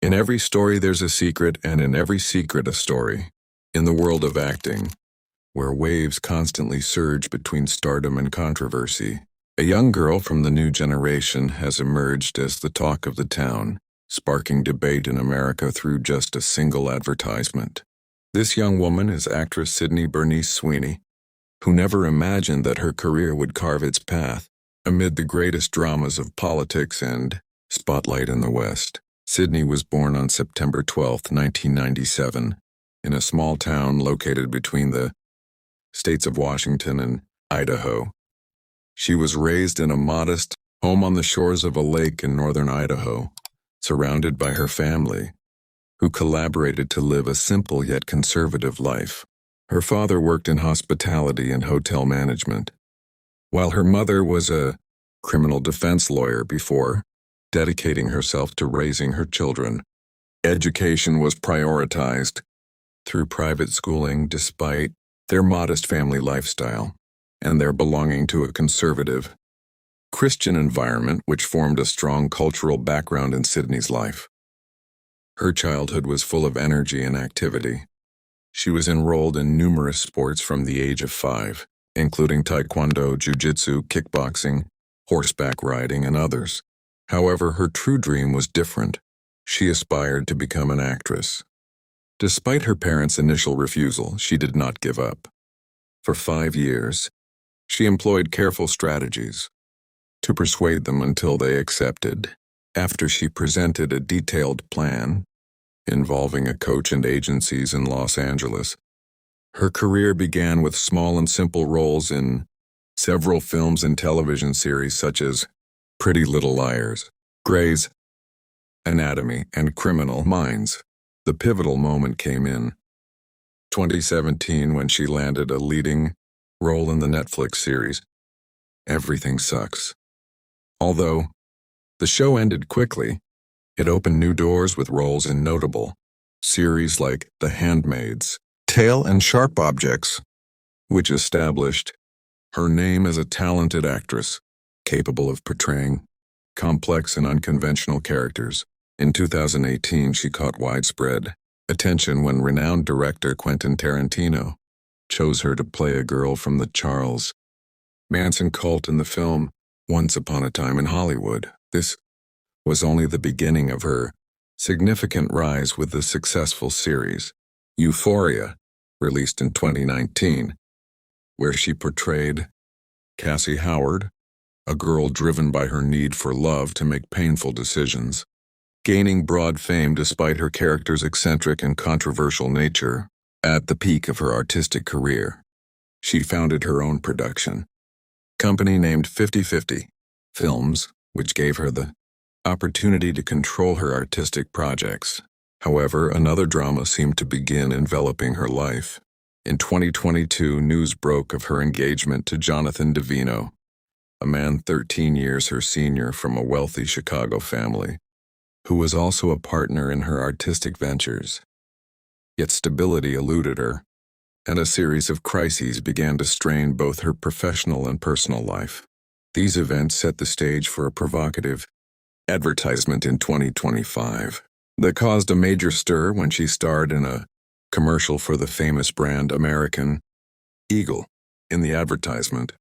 In every story there's a secret, and in every secret a story. In the world of acting, where waves constantly surge between stardom and controversy, a young girl from the new generation has emerged as the talk of the town, sparking debate in America through just a single advertisement. This young woman is actress Sydney Sweeney, who never imagined that her career would carve its path amid the greatest dramas of politics and spotlight in the West. Sydney was born on September 12, 1997, in a small town located between the states of Washington and Idaho. She was raised in a modest home on the shores of a lake in northern Idaho, surrounded by her family, who collaborated to live a simple yet conservative life. Her father worked in hospitality and hotel management, while her mother was a criminal defense lawyer before dedicating herself to raising her children. Education was prioritized through private schooling despite their modest family lifestyle and their belonging to a conservative Christian environment which formed a strong cultural background in Sydney's life. Her childhood was full of energy and activity. She was enrolled in numerous sports from the age of 5, including taekwondo, jiu-jitsu, kickboxing, horseback riding, and others. However, her true dream was different. She aspired to become an actress. Despite her parents' initial refusal, she did not give up. For 5 years, she employed careful strategies to persuade them until they accepted. After she presented a detailed plan involving a coach and agencies in Los Angeles, her career began with small and simple roles in several films and television series such as Pretty Little Liars, Grey's Anatomy, and Criminal Minds. The pivotal moment came in 2017 when she landed a leading role in the Netflix series Everything Sucks. Although the show ended quickly, it opened new doors with roles in notable series like The Handmaid's Tale and Sharp Objects, which established her name as a talented actress capable of portraying complex and unconventional characters. In 2018, she caught widespread attention when renowned director Quentin Tarantino chose her to play a girl from the Charles Manson cult in the film Once Upon a Time in Hollywood. This was only the beginning of her significant rise with the successful series Euphoria, released in 2019, where she portrayed Cassie Howard, a girl driven by her need for love to make painful decisions. Gaining broad fame despite her character's eccentric and controversial nature, at the peak of her artistic career, she founded her own production company named 50/50 Films, which gave her the opportunity to control her artistic projects. However, another drama seemed to begin enveloping her life. In 2022, news broke of her engagement to Jonathan Davino, a man 13 years her senior from a wealthy Chicago family, who was also a partner in her artistic ventures. Yet stability eluded her, and a series of crises began to strain both her professional and personal life. These events set the stage for a provocative advertisement in 2025 that caused a major stir when she starred in a commercial for the famous brand American Eagle. In the advertisement,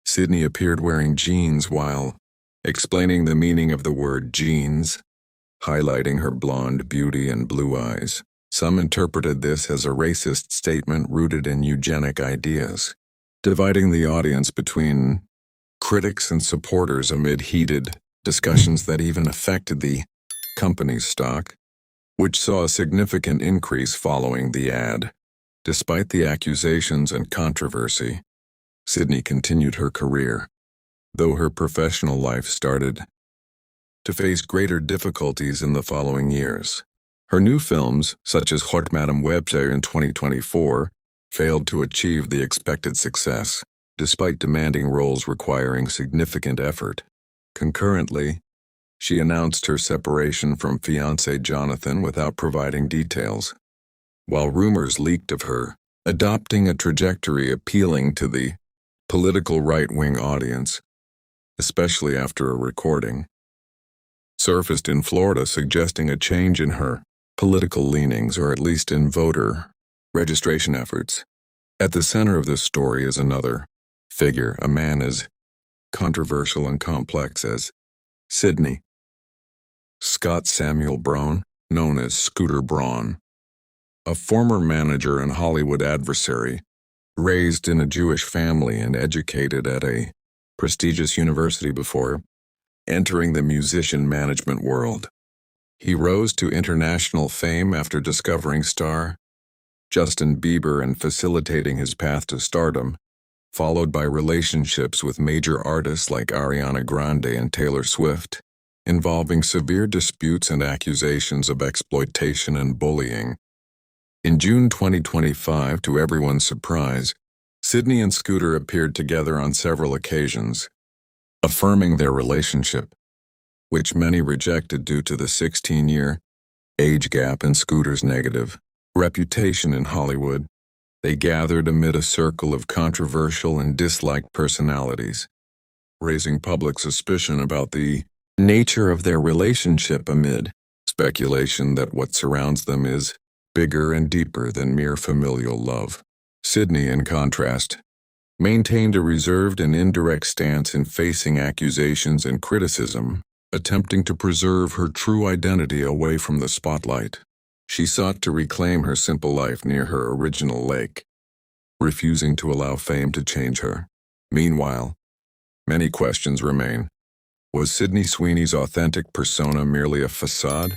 Sydney appeared wearing jeans while explaining the meaning of the word jeans, highlighting her blonde beauty and blue eyes. Some interpreted this as a racist statement rooted in eugenic ideas, dividing the audience between critics and supporters amid heated discussions that even affected the company's stock, which saw a significant increase following the ad. Despite the accusations and controversy, Sydney continued her career, though her professional life started to face greater difficulties in the following years. Her new films, such as Hot Madam Webster in 2024, failed to achieve the expected success, despite demanding roles requiring significant effort. Concurrently, she announced her separation from fiancé Jonathan without providing details, while rumors leaked of her adopting a trajectory appealing to the political right-wing audience, especially after a recording surfaced in Florida suggesting a change in her political leanings, or at least in voter registration efforts. At the center of this story is another figure, a man as controversial and complex as Sydney Scott Samuel Braun, known as Scooter Braun, a former manager and Hollywood adversary, raised in a Jewish family and educated at a prestigious university before entering the musician management world. He rose to international fame after discovering star Justin Bieber and facilitating his path to stardom, followed by relationships with major artists like Ariana Grande and Taylor Swift, involving severe disputes and accusations of exploitation and bullying. In June 2025, to everyone's surprise, Sydney and Scooter appeared together on several occasions, affirming their relationship, which many rejected due to the 16-year age gap and Scooter's negative reputation in Hollywood. They gathered amid a circle of controversial and disliked personalities, raising public suspicion about the nature of their relationship amid speculation that what surrounds them is bigger and deeper than mere familial love. Sydney, in contrast, maintained a reserved and indirect stance in facing accusations and criticism, attempting to preserve her true identity away from the spotlight. She sought to reclaim her simple life near her original lake, refusing to allow fame to change her. Meanwhile, many questions remain. Was Sydney Sweeney's authentic persona merely a facade?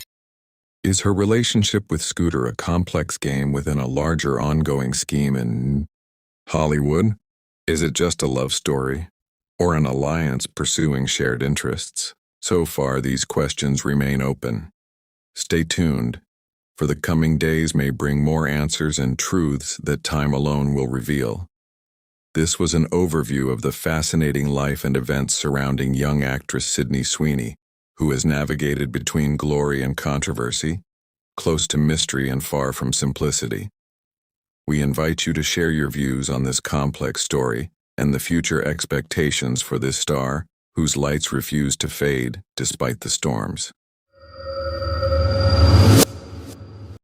Is her relationship with Scooter a complex game within a larger ongoing scheme in Hollywood? Is it just a love story, or an alliance pursuing shared interests? So far, these questions remain open. Stay tuned, for the coming days may bring more answers and truths that time alone will reveal. This was an overview of the fascinating life and events surrounding young actress Sydney Sweeney, who has navigated between glory and controversy, close to mystery and far from simplicity. We invite you to share your views on this complex story and the future expectations for this star, whose lights refuse to fade despite the storms.